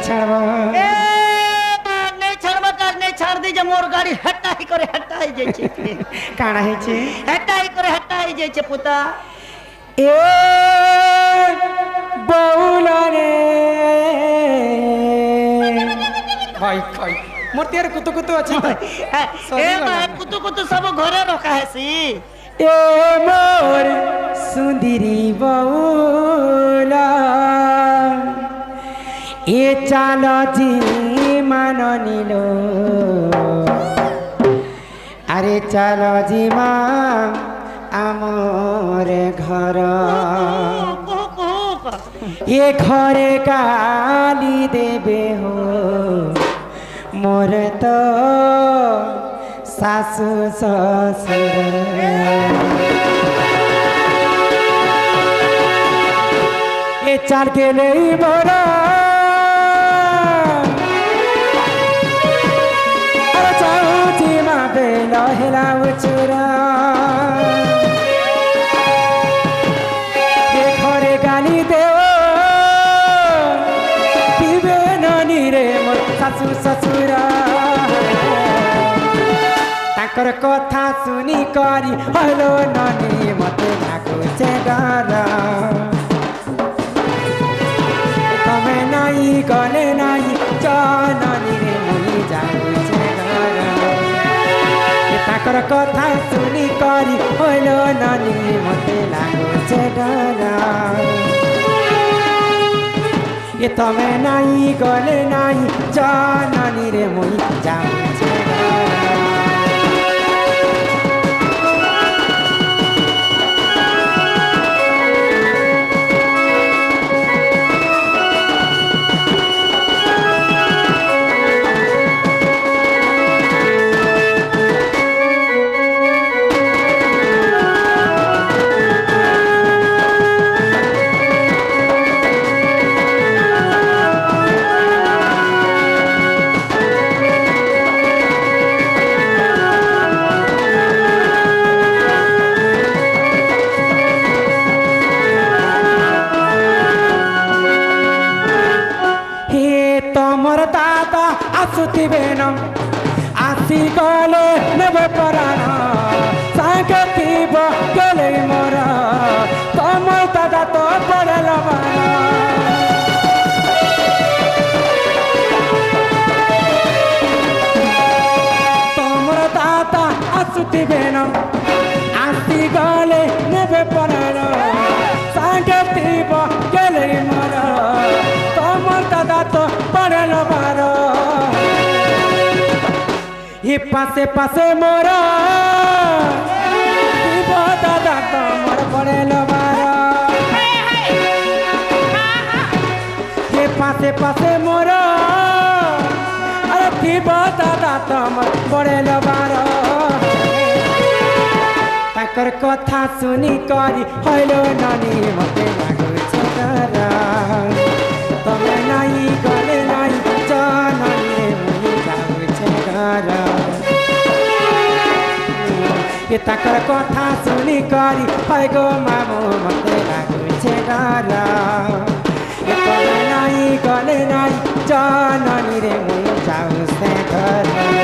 ছাড়ব नहीं छाड़बा काज नहीं छाड़ दी जे मोर गाड़ी हटाई करे हटाई जाइछे काणा हेचे हटाई करे हटाई जाइछे पुता ए बौला रे भाई भाई मोर तेर कुतु कुतु अछि ए मैं कुतु कुतु सब घरे रखा है सी ए मोर सुंदरी बौला ए चाल जी मान निलो अरे चाल जी माँ आमर घर ये घरे गाली देवे हो मोर तो सासु ससुर ये चाल के नहीं मोरा अरे चाची माँ बेला हिला उचुरा ये घरे गाली देव पिबे ननी रे मोर सासु ससुरा ताकर कथा सुनी करी हलो ननी मते लाଗୁছে डर तमे नाई गले नाई जननी रे मुई जाउছে डर ताकर कथा सुनी करी हलो ननी मते लाଗୁছে डर ये तमे नाई गले नाई जननी रे मुई जाउছে आसुथिबेन आसी गले नेबे पराण सांगे थीब गले मोर तमर दादा तो पड़ल बाण तमर दादा आसुथिबेन आसी गले नेबे पराण सांगे थीब गले मोर तमर दादा तो पड़ल बाण ये पासे पासे मोरा दादा कमर पड़े लबारा ये पासे पासे मोरा अरे थीबा दादा कमर पड़े लबारा ताकर कथा सुनी करी हलो नानी मते लाଗୁছে डर तमे नाई गले नाई जननी मुई जाउছে डर ये ताकर कथा सुनी करी हाय गो मामू मते लाଗୁছে डर ये तमे नाई गले नाई जननी रे मुई जाउছে डर